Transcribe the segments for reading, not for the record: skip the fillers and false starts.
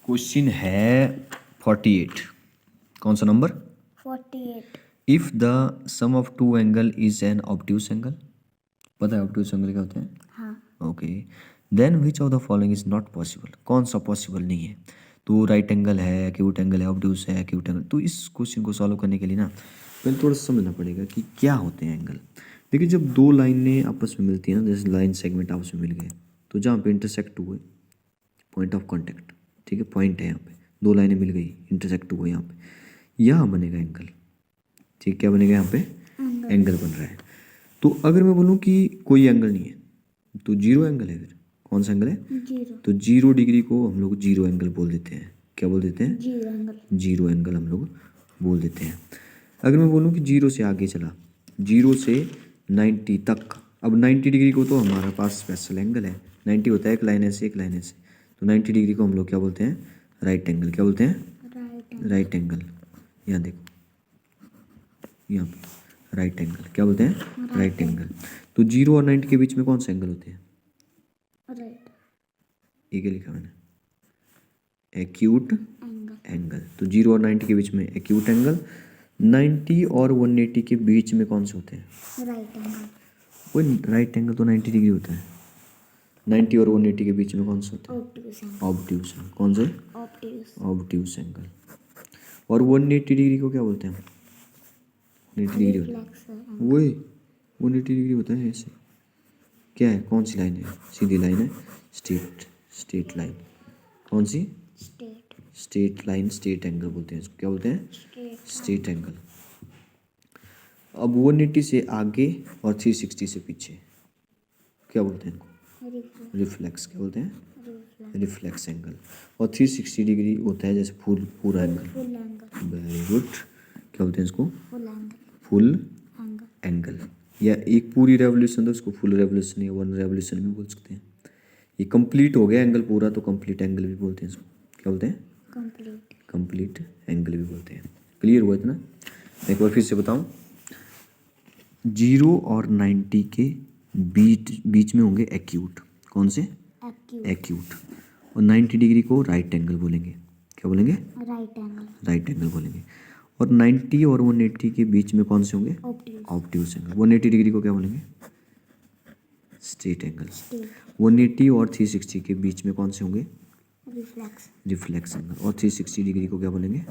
Question है 48। कौन सा number? 48। If the sum of two angle is an obtuse angle. पता है ऑब्ट्यूस एंगल क्या होते हैं? हाँ। Okay, then which of the following is not possible. कौन सा पॉसिबल नहीं है? तो राइट एंगल है, एक्यूट एंगल है, ऑब्ट्यूस है, एक्यूट एंगल। तो इस क्वेश्चन को सॉल्व करने के लिए ना पहले थोड़ा समझना पड़ेगा कि क्या होते हैं एंगल। देखिए जब दो लाइनें आपस में मिलती हैं ना, जैसे लाइन सेगमेंट आपस में मिल गए, तो जहाँ पे इंटरसेक्ट हुए, पॉइंट ऑफ कॉन्टेक्ट, ठीक है, पॉइंट है यहाँ पे, दो लाइनें मिल गई, इंटरसेक्ट हुए यहाँ पे, यहाँ बनेगा एंगल। ठीक, क्या बनेगा यहाँ पे? एंगल बन रहा है। तो अगर मैं बोलूँ कि कोई एंगल नहीं है तो जीरो एंगल है। फिर कौन सा एंगल है? जीरो। तो 0 डिग्री को हम लोग जीरो एंगल बोल देते हैं। क्या बोल देते हैं? Zero angle. जीरो एंगल हम लोग बोल देते हैं। अगर मैं बोलूँ कि 0 से आगे चला, 0 से 90 तक, अब 90 डिग्री को तो हमारे पास स्पेशल एंगल है। 90 होता है एक लाइन ऐसे एक लाइन ऐसे, तो 90 डिग्री को हम लोग क्या बोलते हैं? Right angle. क्या बोलते हैं? Right angle. यहाँ देखो, यहाँ पे राइट एंगल। क्या बोलते हैं? Right angle. तो 0 और 90 के बीच में कौन सा एंगल होते हैं? राइट ये क्या लिखा मैंने? Acute angle. एंगल। तो 0 और 90 के बीच में एक्यूट एंगल। 90 और 180 के बीच में कौन से होते हैं? Right angle. कोई राइट एंगल तो 90 डिग्री होता है। 90 और 180 के बीच में कौन सा होता है? Obtuse angle. Obtuse angle. कौन से? ऑब्ट्यूस। Obtuse angle. और 180 डिग्री को क्या बोलते हैं? 180 डिग्री होता है रिफ्लेक्स एंगल। वही 180 डिग्री होता है ऐसे। क्या है? कौन सी लाइन है? सीधी लाइन है, स्ट्रेट लाइन। कौन सी? Straight. Straight line, straight angle बोलते हैं इसको। क्या बोलते हैं? Straight angle. अब 180 से आगे और 360 से पीछे क्या बोलते हैं इनको? रिफ्लेक्स। क्या बोलते हैं? Reflex angle. और 360 डिग्री होता है जैसे पूरा angle. Full angle. Very good. क्या बोलते हैं इसको? Full angle. Full angle. Angle. या एक पूरी रेवोल्यूशन तो उसको फुल रेवोल्यूशन या वन रेवोल्यूशन भी बोल सकते हैं। ये कंप्लीट हो गया एंगल पूरा, तो कंप्लीट एंगल भी बोलते हैं इसको। क्या बोलते हैं? कंप्लीट। कंप्लीट एंगल भी बोलते हैं। क्लियर हुआ इतना? एक बार फिर से बताऊं, 0 और 90 के बीच में होंगे एक्यूट। कौन से? एक्यूट। और 90 डिग्री को राइट एंगल बोलेंगे। क्या बोलेंगे? Right angle. राइट एंगल बोलेंगे। और 90 और 180 के बीच में कौन से होंगे? Obtuse angle. 180 डिग्री को क्या बोलेंगे? Straight angle. 180 और 360 के बीच में कौन से होंगे? Reflex angle. और 360 डिग्री को क्या बोलेंगे?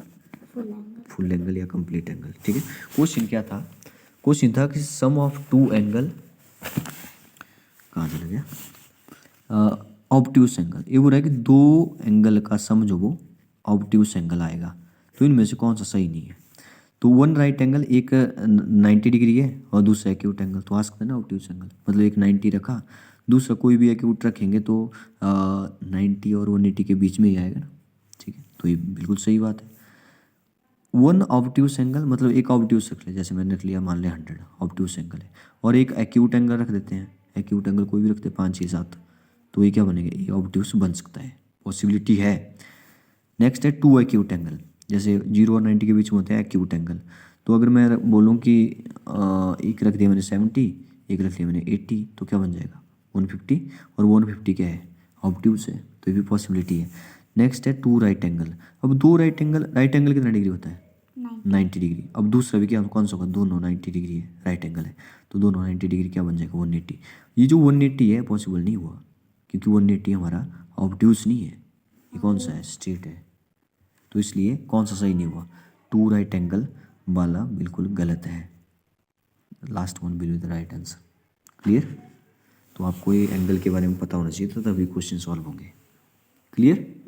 फुल एंगल या कंप्लीट एंगल। ठीक है। क्वेश्चन क्या था? क्वेश्चन था कि सम ऑफ टू एंगल, कहाँ चला गया? Obtuse angle. ये बोल रहा है कि दो एंगल का सम जो वो ऑब्ट्यूस एंगल आएगा, तो इनमें से कौन सा सही नहीं है? तो वन राइट एंगल, एक 90 डिग्री है और दूसरा एक्यूट एंगल, तो आ सकता है ना ऑब्ट्यूस एंगल। मतलब एक 90 रखा, दूसरा कोई भी एक्यूट रखेंगे तो 90 और 180 के बीच में ही आएगा ना। ठीक है, तो ये बिल्कुल सही बात है। वन ऑब्ट्यूस एंगल मतलब एक ऑब्ट्यूस रख ले, जैसे मैंने रख लिया मान लिया 100 ऑब्ट्यूस एंगल है, और एक एक्यूट एंगल रख देते हैं। एक्यूट एंगल कोई भी रखते हैं 5 6 7, तो ये क्या बनेगा? ये ऑब्ट्यूस बन सकता है, पॉसिबिलिटी है। नेक्स्ट है टू एक्यूट एंगल, जैसे 0 और 90 के बीच में होता है एक्यूट एंगल। तो अगर मैं बोलूँ कि एक रख दिया मैंने 70, एक रख दिया मैंने 80, तो क्या बन जाएगा? 150। और 150 क्या है? ऑब्ट्यूस है, तो ये भी पॉसिबिलिटी है। नेक्स्ट है टू राइट एंगल। अब दो राइट एंगल कितना डिग्री होता है? 90 डिग्री। अब दूसरा भी क्या, कौन सा होगा? दोनों 90 डिग्री है, राइट एंगल है, तो दोनों 90 डिग्री क्या बन जाएगा? 180। ये जो 180 है पॉसिबल नहीं हुआ, क्योंकि 180 हमारा ऑब्ट्यूस नहीं है, ये कौन सा है? स्ट्रेट है। तो इसलिए कौन सा सही नहीं हुआ? टू राइट एंगल वाला बिल्कुल गलत है। Last one will be the right answer. Clear? तो आपको ये एंगल के बारे में पता होना चाहिए, तो तभी क्वेश्चन सॉल्व होंगे। क्लियर?